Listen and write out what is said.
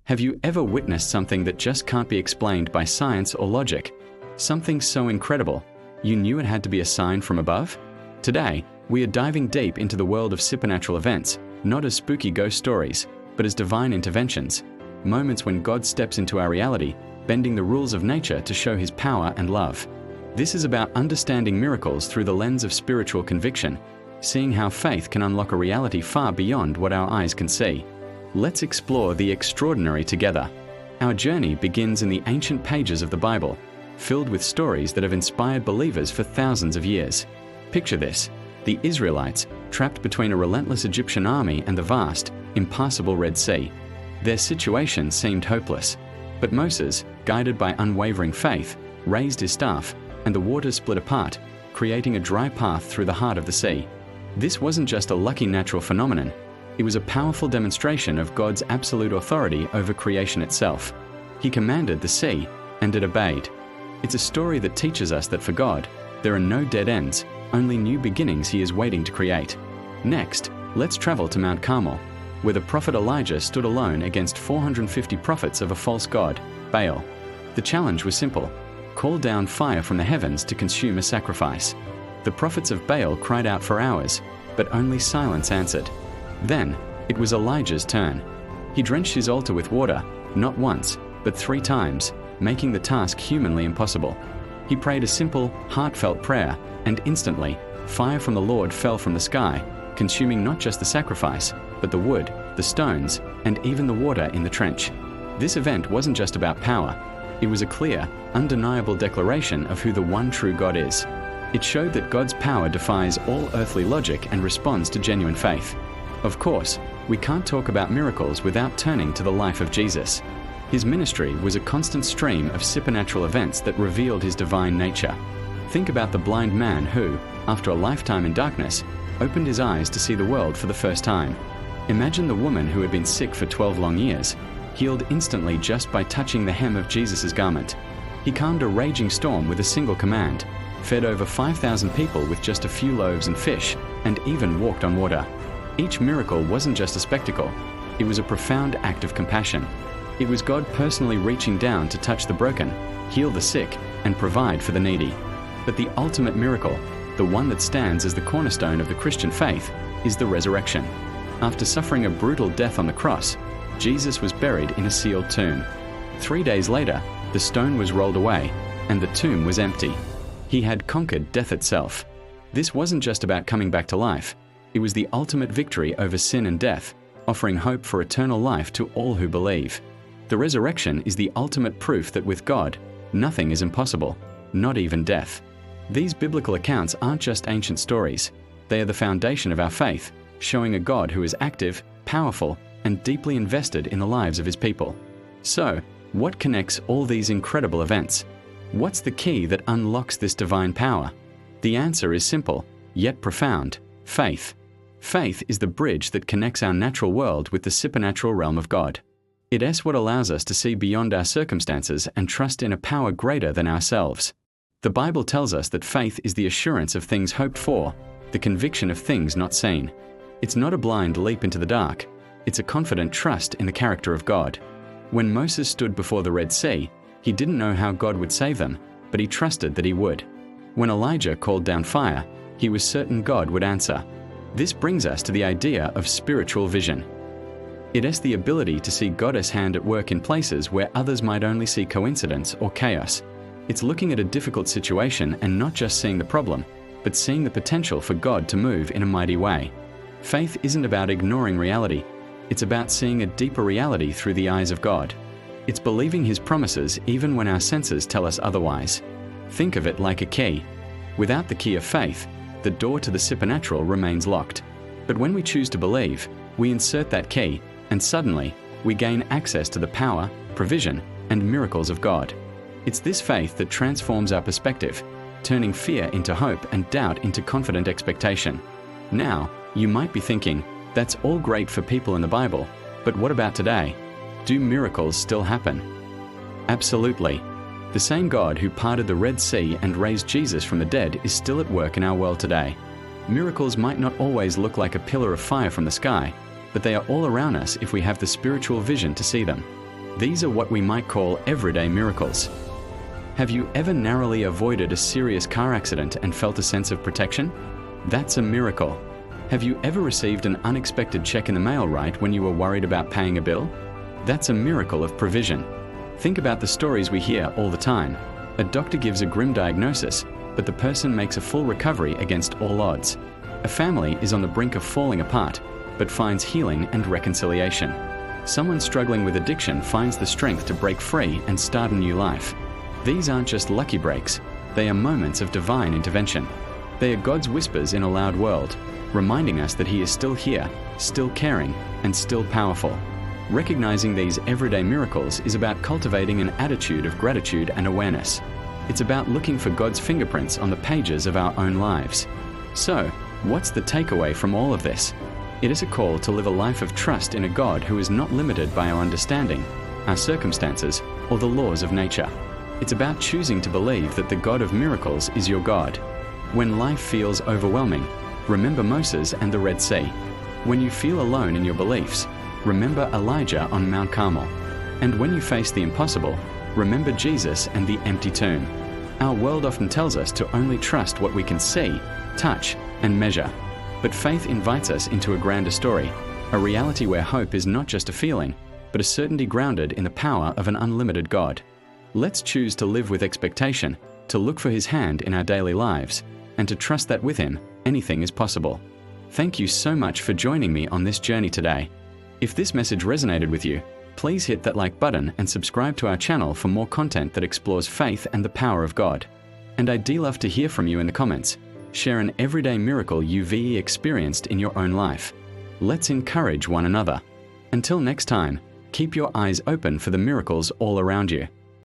Have you ever witnessed something that just can't be explained by science or logic? Something so incredible, you knew it had to be a sign from above? Today, we are diving deep into the world of supernatural events, not as spooky ghost stories, but as divine interventions, moments when God steps into our reality, bending the rules of nature to show His power and love. This is about understanding miracles through the lens of spiritual conviction, seeing how faith can unlock a reality far beyond what our eyes can see. Let's explore the extraordinary together. Our journey begins in the ancient pages of the Bible, filled with stories that have inspired believers for thousands of years. Picture this: the Israelites, trapped between a relentless Egyptian army and the vast, impassable Red Sea. Their situation seemed hopeless. But Moses, guided by unwavering faith, raised his staff, and the waters split apart, creating a dry path through the heart of the sea. This wasn't just a lucky natural phenomenon. It was a powerful demonstration of God's absolute authority over creation itself. He commanded the sea, and it obeyed. It's a story that teaches us that for God, there are no dead ends, only new beginnings He is waiting to create. Next, let's travel to Mount Carmel, where the prophet Elijah stood alone against 450 prophets of a false god, Baal. The challenge was simple: call down fire from the heavens to consume a sacrifice. The prophets of Baal cried out for hours, but only silence answered. Then, it was Elijah's turn. He drenched his altar with water, not once, but 3 times, making the task humanly impossible. He prayed a simple, heartfelt prayer, and instantly, fire from the Lord fell from the sky, consuming not just the sacrifice, but the wood, the stones, and even the water in the trench. This event wasn't just about power. It was a clear, undeniable declaration of who the one true God is. It showed that God's power defies all earthly logic and responds to genuine faith. Of course, we can't talk about miracles without turning to the life of Jesus. His ministry was a constant stream of supernatural events that revealed His divine nature. Think about the blind man who, after a lifetime in darkness, opened his eyes to see the world for the first time. Imagine the woman who had been sick for 12 long years, healed instantly just by touching the hem of Jesus' garment. He calmed a raging storm with a single command, fed over 5,000 people with just a few loaves and fish, and even walked on water. Each miracle wasn't just a spectacle, it was a profound act of compassion. It was God personally reaching down to touch the broken, heal the sick, and provide for the needy. But the ultimate miracle, the one that stands as the cornerstone of the Christian faith, is the resurrection. After suffering a brutal death on the cross, Jesus was buried in a sealed tomb. 3 days later, the stone was rolled away, and the tomb was empty. He had conquered death itself. This wasn't just about coming back to life. It was the ultimate victory over sin and death, offering hope for eternal life to all who believe. The resurrection is the ultimate proof that with God, nothing is impossible, not even death. These biblical accounts aren't just ancient stories. They are the foundation of our faith, showing a God who is active, powerful, and deeply invested in the lives of His people. So, what connects all these incredible events? What's the key that unlocks this divine power? The answer is simple, yet profound: faith. Faith is the bridge that connects our natural world with the supernatural realm of God. It is what allows us to see beyond our circumstances and trust in a power greater than ourselves. The Bible tells us that faith is the assurance of things hoped for, the conviction of things not seen. It's not a blind leap into the dark. It's a confident trust in the character of God. When Moses stood before the Red Sea, he didn't know how God would save them, but he trusted that He would. When Elijah called down fire, he was certain God would answer. This brings us to the idea of spiritual vision. It is the ability to see God's hand at work in places where others might only see coincidence or chaos. It's looking at a difficult situation and not just seeing the problem, but seeing the potential for God to move in a mighty way. Faith isn't about ignoring reality. It's about seeing a deeper reality through the eyes of God. It's believing His promises even when our senses tell us otherwise. Think of it like a key. Without the key of faith, the door to the supernatural remains locked. But when we choose to believe, we insert that key, and suddenly, we gain access to the power, provision, and miracles of God. It's this faith that transforms our perspective, turning fear into hope and doubt into confident expectation. Now, you might be thinking, that's all great for people in the Bible, but what about today? Do miracles still happen? Absolutely. The same God who parted the Red Sea and raised Jesus from the dead is still at work in our world today. Miracles might not always look like a pillar of fire from the sky, but they are all around us if we have the spiritual vision to see them. These are what we might call everyday miracles. Have you ever narrowly avoided a serious car accident and felt a sense of protection? That's a miracle. Have you ever received an unexpected check in the mail right when you were worried about paying a bill? That's a miracle of provision. Think about the stories we hear all the time. A doctor gives a grim diagnosis, but the person makes a full recovery against all odds. A family is on the brink of falling apart, but finds healing and reconciliation. Someone struggling with addiction finds the strength to break free and start a new life. These aren't just lucky breaks, they are moments of divine intervention. They are God's whispers in a loud world, reminding us that He is still here, still caring, and still powerful. Recognizing these everyday miracles is about cultivating an attitude of gratitude and awareness. It's about looking for God's fingerprints on the pages of our own lives. So, what's the takeaway from all of this? It is a call to live a life of trust in a God who is not limited by our understanding, our circumstances, or the laws of nature. It's about choosing to believe that the God of miracles is your God. When life feels overwhelming, remember Moses and the Red Sea. When you feel alone in your beliefs, remember Elijah on Mount Carmel. And when you face the impossible, remember Jesus and the empty tomb. Our world often tells us to only trust what we can see, touch, and measure. But faith invites us into a grander story, a reality where hope is not just a feeling, but a certainty grounded in the power of an unlimited God. Let's choose to live with expectation, to look for His hand in our daily lives, and to trust that with Him, anything is possible. Thank you so much for joining me on this journey today. If this message resonated with you, please hit that like button and subscribe to our channel for more content that explores faith and the power of God. And I'd love to hear from you in the comments. Share an everyday miracle you've experienced in your own life. Let's encourage one another. Until next time, keep your eyes open for the miracles all around you.